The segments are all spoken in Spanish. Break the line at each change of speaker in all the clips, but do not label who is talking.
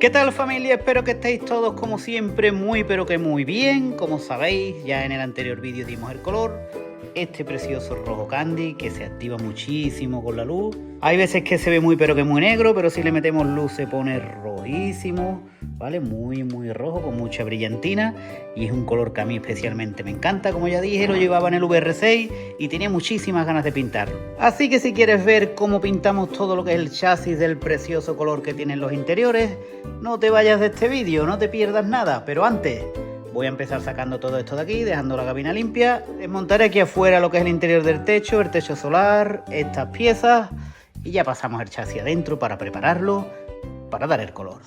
¿Qué tal, familia? Espero que estéis todos como siempre muy pero que muy bien. Como sabéis, ya en el anterior vídeo dimos el color. Este precioso rojo candy que se activa muchísimo con la luz. Hay veces que se ve muy pero que muy negro, pero si le metemos luz se pone rojísimo, ¿vale? Muy rojo, con mucha brillantina. Y es un color que a mí especialmente me encanta. Como ya dije, lo llevaba en el VR6 y tenía muchísimas ganas de pintarlo. Así que si quieres ver cómo pintamos todo lo que es el chasis del precioso color que tienen los interiores, no te vayas de este vídeo, no te pierdas nada. Pero antes, voy a empezar sacando todo esto de aquí, dejando la cabina limpia. Desmontaré aquí afuera lo que es el interior del techo, el techo solar, estas piezas. Y ya pasamos el chasis adentro para prepararlo, para dar el color.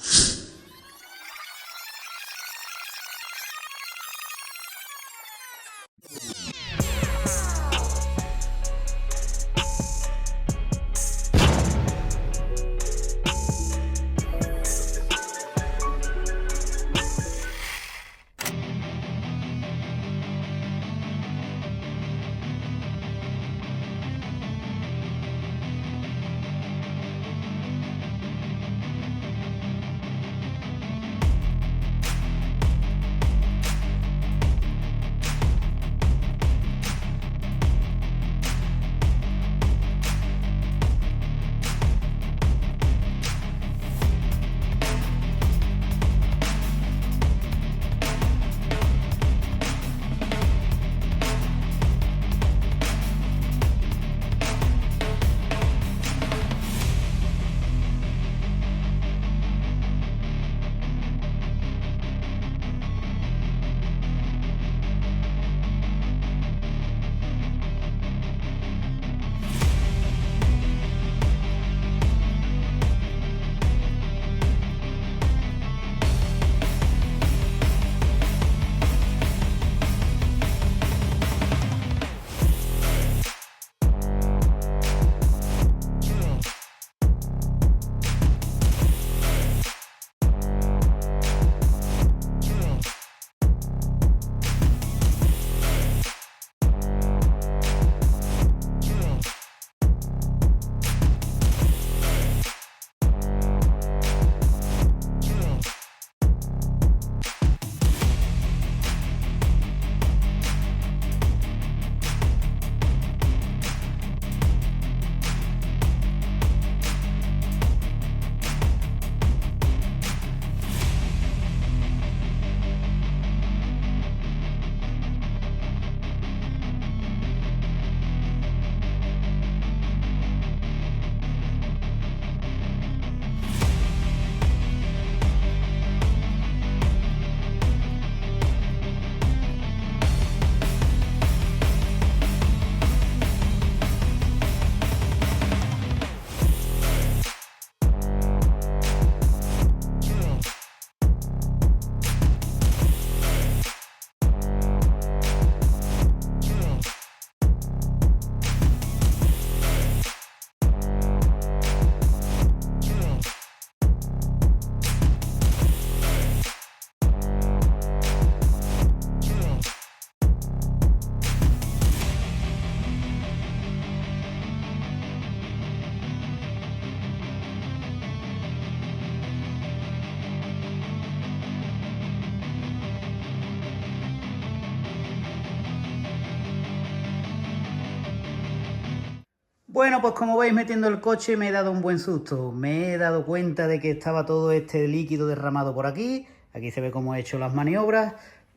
Bueno, pues como veis, metiendo el coche me he dado un buen susto. Me he dado cuenta de que estaba todo este líquido derramado por aquí. Aquí se ve cómo he hecho las maniobras.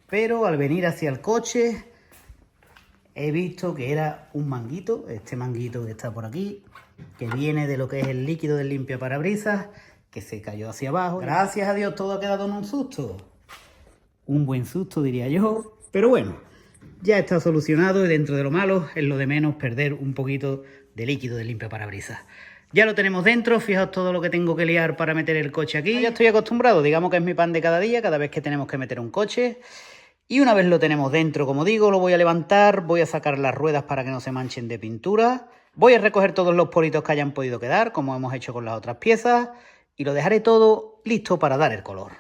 Pero al venir hacia el coche he visto que era un manguito. Este manguito que está por aquí, que viene de lo que es el líquido del limpiaparabrisas, que se cayó hacia abajo. Gracias a Dios todo ha quedado en un susto. Un buen susto, diría yo. Pero bueno, ya está solucionado y dentro de lo malo es lo de menos perder un poquito de líquido de limpiaparabrisas. Ya lo tenemos dentro, fijaos todo lo que tengo que liar para meter el coche aquí. Ya estoy acostumbrado, digamos que es mi pan de cada día, cada vez que tenemos que meter un coche. Y una vez lo tenemos dentro, como digo, lo voy a levantar, voy a sacar las ruedas para que no se manchen de pintura. Voy a recoger todos los poritos que hayan podido quedar, como hemos hecho con las otras piezas. Y lo dejaré todo listo para dar el color.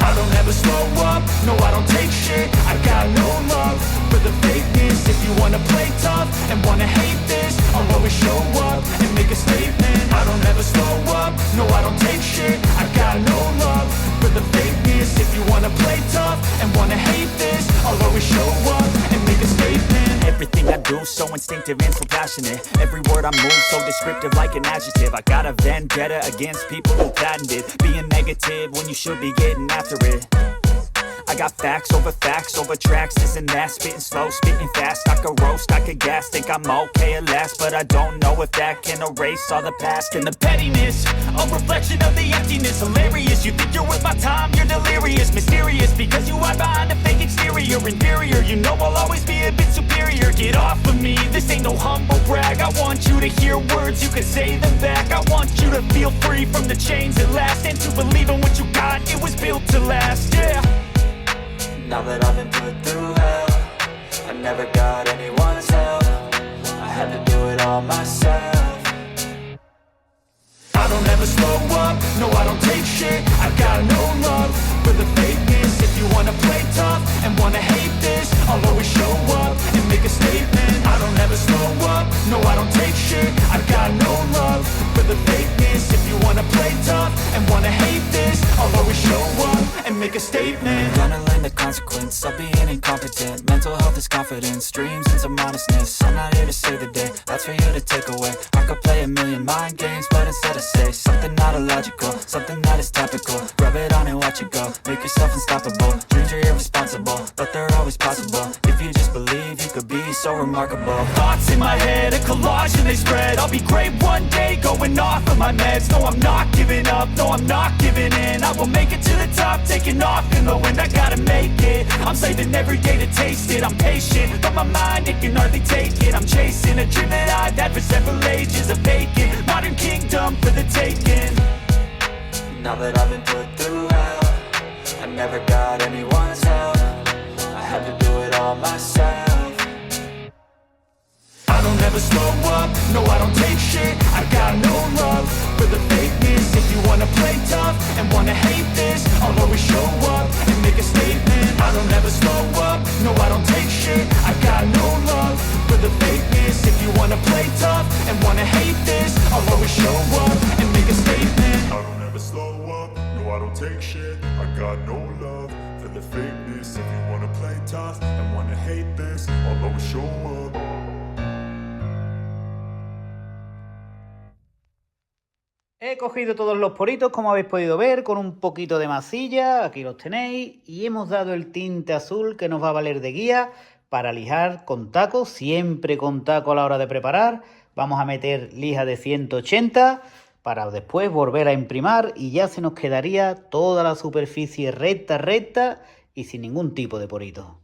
I don't ever slow up, no I don't take shit. I got no love for the fakeness. If you wanna play tough and wanna hate this, I'll always show up and make a statement. I don't ever slow up, no I don't take shit. I got no love for the fakeness. If you wanna play tough and wanna hate this, I'll always show up and make a statement.
Everything I do so instinctive and so passionate. Every word I move so descriptive like an adjective. I got a vendetta against people who patented being negative when you should be getting after it. I got facts over tracks, this and that. Spitting slow, spitting fast. I could roast, I could gas. Think I'm okay at last, but I don't know if that can erase all the past. And the pettiness, a reflection of the emptiness. Hilarious, you think you're worth my time, you're delirious. Mysterious, because you hide behind a fake exterior. Inferior, you know I'll always be a bit superior. Get off of me, this ain't no humble brag. I want you to hear words, you can say them back. I want you to feel free from the chains at last, and to believe in what you got, it was built to last, yeah.
Now that I've been put through hell, I never got anyone's help. I had to do it all myself. I don't ever slow up, no I don't take shit. I got no love for the fakeness. If you wanna play tough and wanna hate this, I'll always show up and make a statement. I don't ever slow up, no I don't take shit. I got no love for the fakeness. If you wanna play tough and wanna hate this, I'll always show up and make a statement.
Gonna learn the consequence of being incompetent. Mental health is confidence, dreams and some modestness. I'm not here to save the day, that's for you to take away. I could play a million mind games, but instead I say something not illogical, something that is topical. Rub it on and watch it go, make yourself unstoppable. Dreams are irresponsible, but they're always possible. If you just believe, you could be so remarkable.
Thoughts in my head, a collage and they spread. I'll be great one day, going off of my meds. No, I'm not giving up, no, I'm not giving in. I will make it to the top, taking off in the wind. I gotta make it, I'm saving every day to taste it. I'm patient, but my mind, it can hardly take it. I'm chasing a dream that I've had for several ages. A vacant, modern kingdom for the taking. Now that I've been put through hell, I never got anyone's help. I had to do it all myself. I don't ever slow up, no I don't take shit. I got no love for the fakeness. If you wanna play tough and wanna hate this, I'll always show up and make a statement. I don't ever slow up, no I don't take shit. I got no love for the fakeness. If you wanna play tough and wanna hate this, I'll always show up and make a statement.
I don't ever slow up, no I don't take shit. I got no love for the fakeness. If you wanna play tough and wanna hate this, I'll always show up.
He cogido todos los poritos, como habéis podido ver, con un poquito de masilla, aquí los tenéis, y hemos dado el tinte azul que nos va a valer de guía para lijar con taco, siempre con taco a la hora de preparar. Vamos a meter lija de 180 para después volver a imprimar y ya se nos quedaría toda la superficie recta y sin ningún tipo de porito.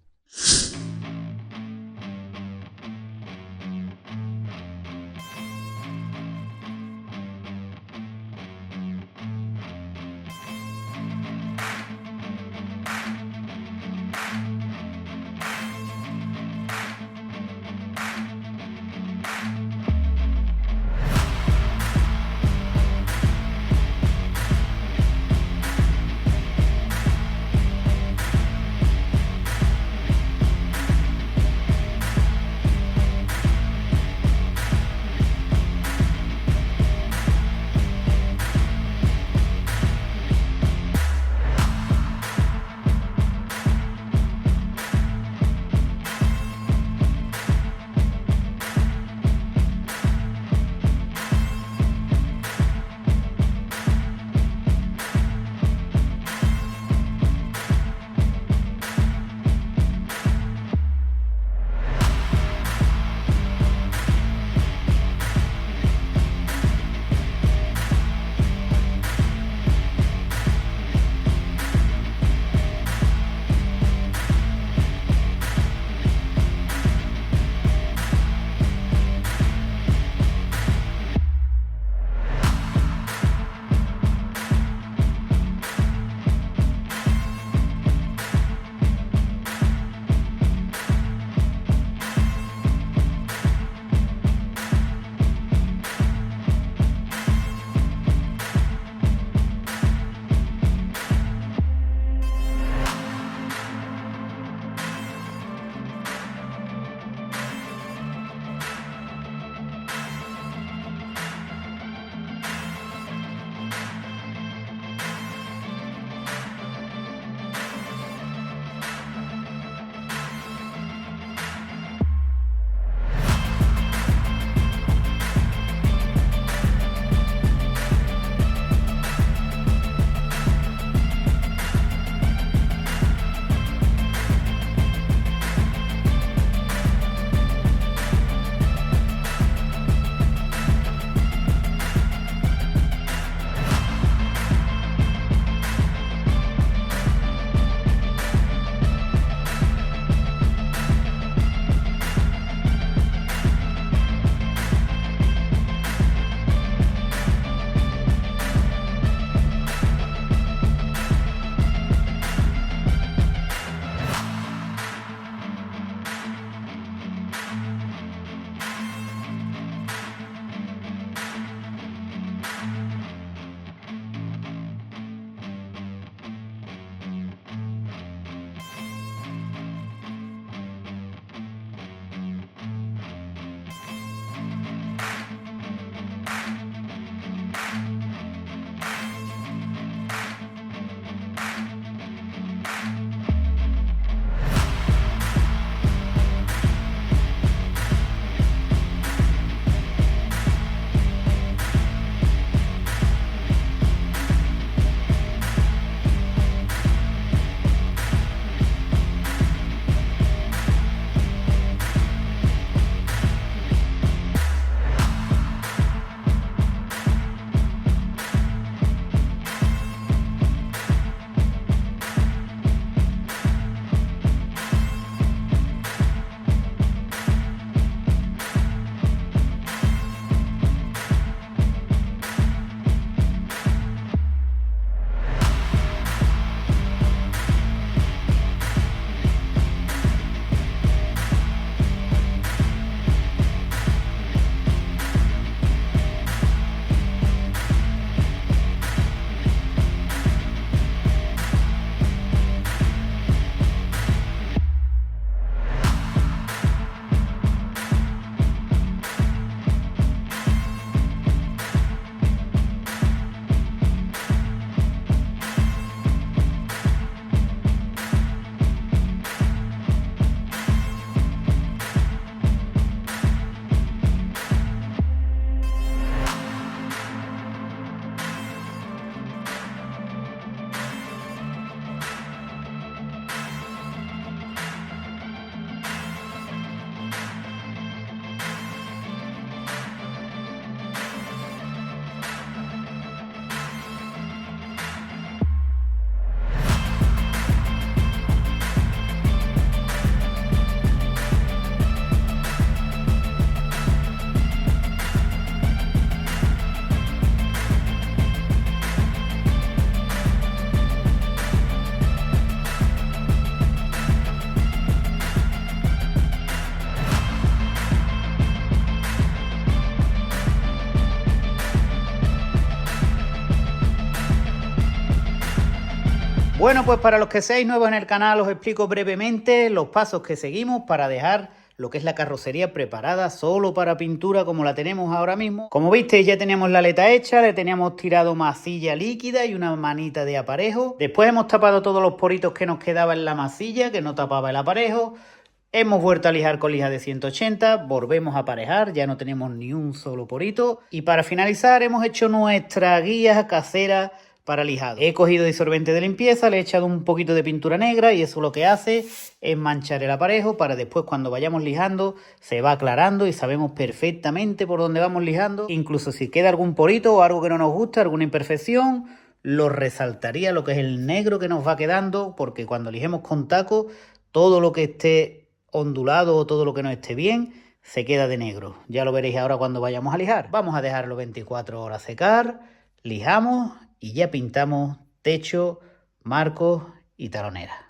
Bueno, pues para los que seáis nuevos en el canal os explico brevemente los pasos que seguimos para dejar lo que es la carrocería preparada solo para pintura como la tenemos ahora mismo. Como visteis, ya teníamos la aleta hecha, le teníamos tirado masilla líquida y una manita de aparejo. Después hemos tapado todos los poritos que nos quedaban en la masilla, que no tapaba el aparejo. Hemos vuelto a lijar con lija de 180, volvemos a aparejar, ya no tenemos ni un solo porito. Y para finalizar hemos hecho nuestra guía casera para lijado. He cogido disolvente de limpieza, le he echado un poquito de pintura negra y eso lo que hace es manchar el aparejo para después cuando vayamos lijando se va aclarando y sabemos perfectamente por dónde vamos lijando. Incluso si queda algún porito o algo que no nos gusta, alguna imperfección, lo resaltaría lo que es el negro que nos va quedando, porque cuando lijemos con taco, todo lo que esté ondulado o todo lo que no esté bien se queda de negro. Ya lo veréis ahora cuando vayamos a lijar. Vamos a dejarlo 24 horas secar, lijamos y ya pintamos techo, marcos y talonera.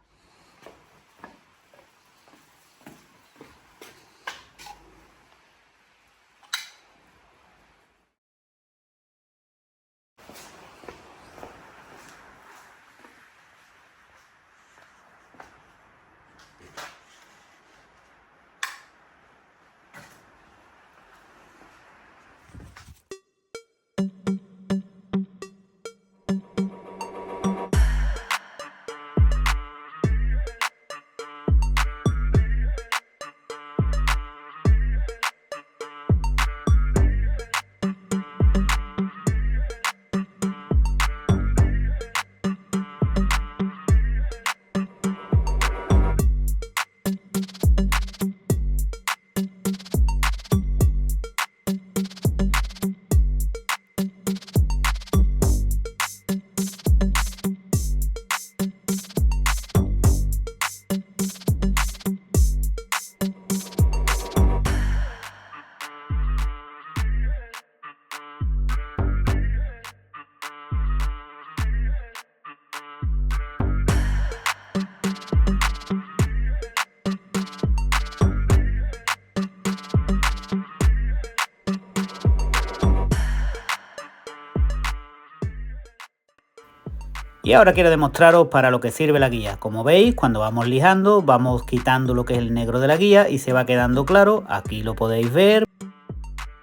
Y ahora quiero demostraros para lo que sirve la guía. Como veis, cuando vamos lijando, vamos quitando lo que es el negro de la guía y se va quedando claro. Aquí lo podéis ver.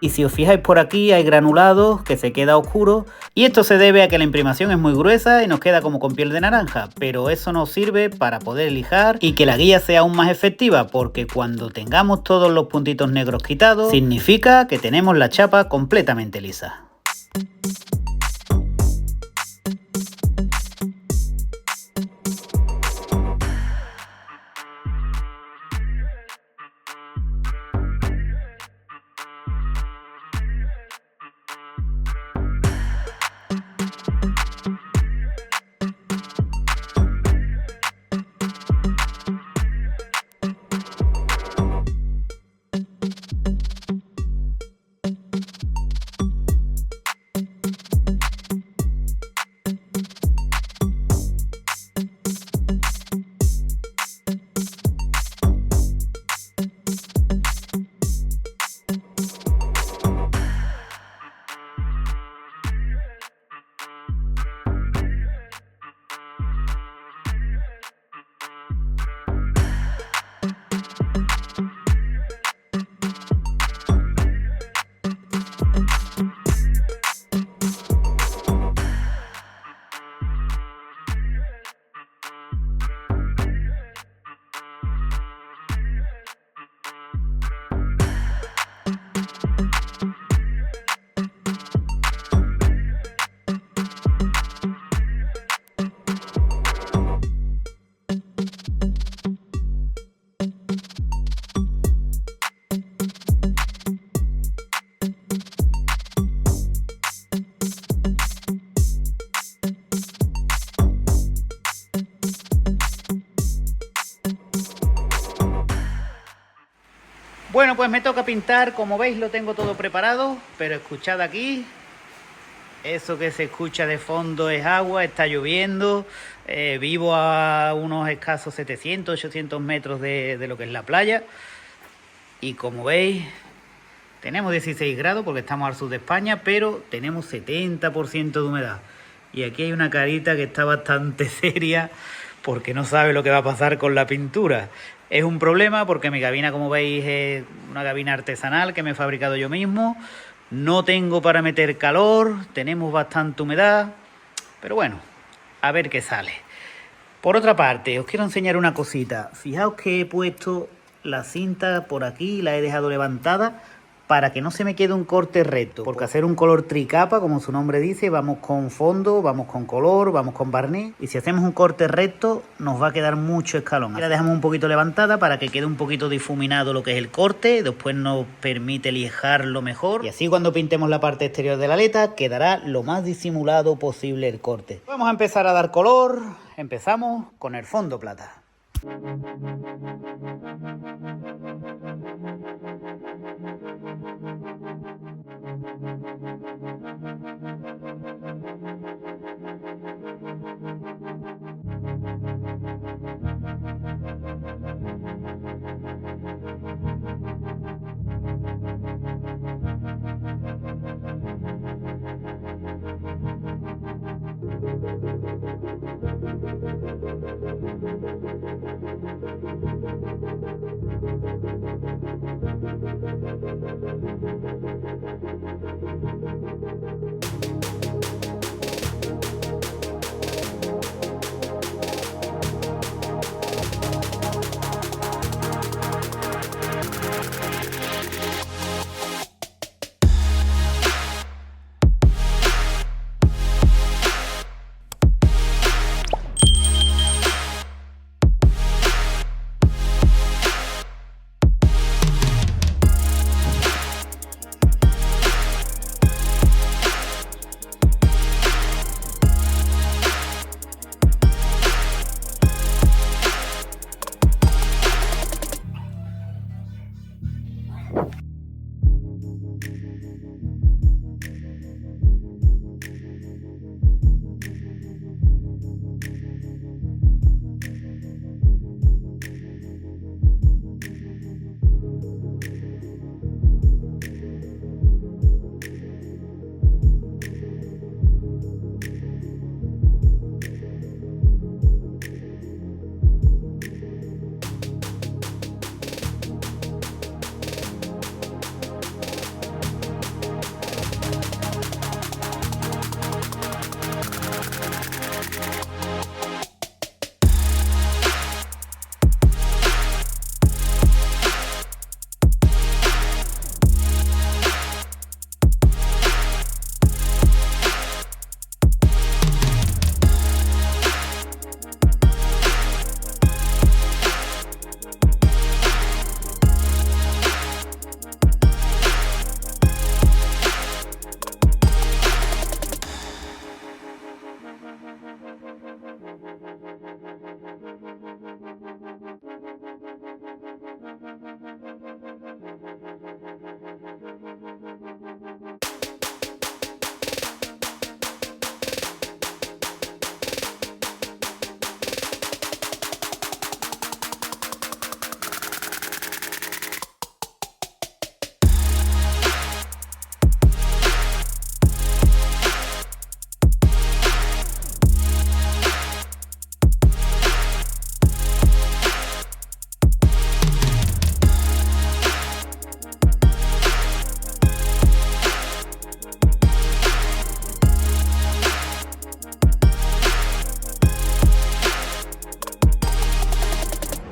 Y si os fijáis por aquí hay granulados que se queda oscuro. Y esto se debe a que la imprimación es muy gruesa y nos queda como con piel de naranja. Pero eso nos sirve para poder lijar y que la guía sea aún más efectiva. Porque cuando tengamos todos los puntitos negros quitados, significa que tenemos la chapa completamente lisa. Bueno, pues me toca pintar, como veis lo tengo todo preparado, pero escuchad aquí, eso que se escucha de fondo es agua, está lloviendo, vivo a unos escasos 700, 800 metros de lo que es la playa y como veis tenemos 16 grados porque estamos al sur de España, pero tenemos 70% de humedad. Y aquí hay una carita que está bastante seria porque no sabe lo que va a pasar con la pintura. Es un problema porque mi cabina, como veis, es una cabina artesanal que me he fabricado yo mismo. No tengo para meter calor, tenemos bastante humedad, pero bueno, a ver qué sale. Por otra parte, os quiero enseñar una cosita. Fijaos que he puesto la cinta por aquí, la he dejado levantada para que no se me quede un corte recto. Porque hacer un color tricapa, como su nombre dice, vamos con fondo, vamos con color, vamos con barniz. Y si hacemos un corte recto, nos va a quedar mucho escalón. Ahora la dejamos un poquito levantada para que quede un poquito difuminado lo que es el corte. Después nos permite lijarlo mejor. Y así cuando pintemos la parte exterior de la aleta, quedará lo más disimulado posible el corte. Vamos a empezar a dar color. Empezamos con el fondo plata.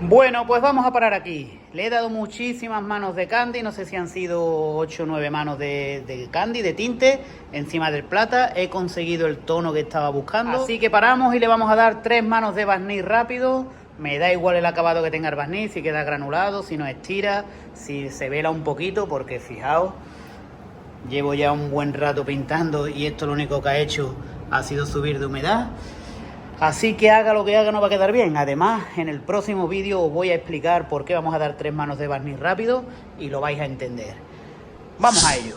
Bueno, pues vamos a parar aquí. Le he dado muchísimas manos de candy, no sé si han sido 8 o 9 manos de candy, de tinte, encima del plata. He conseguido el tono que estaba buscando. Así que paramos y le vamos a dar 3 manos de barniz rápido. Me da igual el acabado que tenga el barniz, si queda granulado, si no estira, si se vela un poquito, porque fijaos, llevo ya un buen rato pintando y esto lo único que ha hecho ha sido subir de humedad. Así que haga lo que haga no va a quedar bien. Además, en el próximo vídeo os voy a explicar por qué vamos a dar 3 manos de barniz rápido y lo vais a entender. ¡Vamos a ello!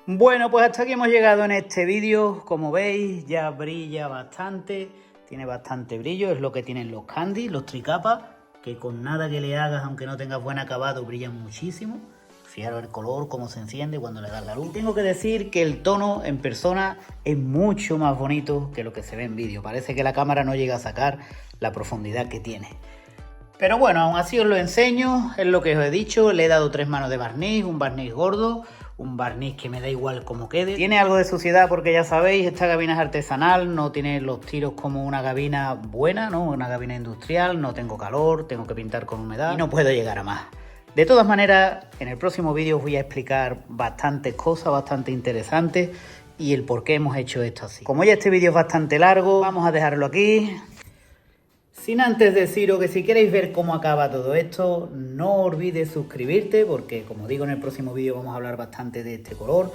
Bueno, pues hasta aquí hemos llegado en este vídeo. Como veis, ya brilla bastante, tiene bastante brillo, es lo que tienen los candy, los tricapas, que con nada que le hagas, aunque no tengas buen acabado, brillan muchísimo. Fijaros el color, cómo se enciende cuando le das la luz. Y tengo que decir que el tono en persona es mucho más bonito que lo que se ve en vídeo. Parece que la cámara no llega a sacar la profundidad que tiene. Pero bueno, aún así os lo enseño, es lo que os he dicho. Le he dado 3 manos de barniz, un barniz gordo, un barniz que me da igual cómo quede. Tiene algo de suciedad porque ya sabéis, esta gabina es artesanal, no tiene los tiros como una gabina buena, ¿no? Una gabina industrial, no tengo calor, tengo que pintar con humedad y no puedo llegar a más. De todas maneras, en el próximo vídeo os voy a explicar bastantes cosas, bastante interesantes y el por qué hemos hecho esto así. Como ya este vídeo es bastante largo, vamos a dejarlo aquí. Sin antes deciros que si queréis ver cómo acaba todo esto, no olvides suscribirte porque, como digo, en el próximo vídeo vamos a hablar bastante de este color.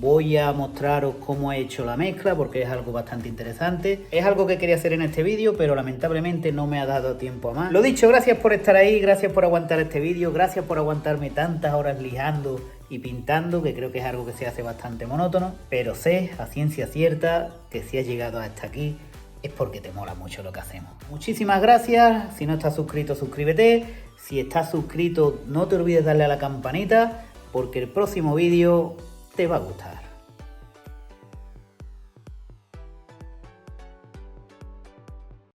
Voy a mostraros cómo he hecho la mezcla porque es algo bastante interesante. Es algo que quería hacer en este vídeo, pero lamentablemente no me ha dado tiempo a más. Lo dicho, gracias por estar ahí, gracias por aguantar este vídeo, gracias por aguantarme tantas horas lijando y pintando, que creo que es algo que se hace bastante monótono. Pero sé, a ciencia cierta, que si has llegado hasta aquí es porque te mola mucho lo que hacemos. Muchísimas gracias. Si no estás suscrito, suscríbete. Si estás suscrito, no te olvides darle a la campanita porque el próximo vídeo te va a gustar.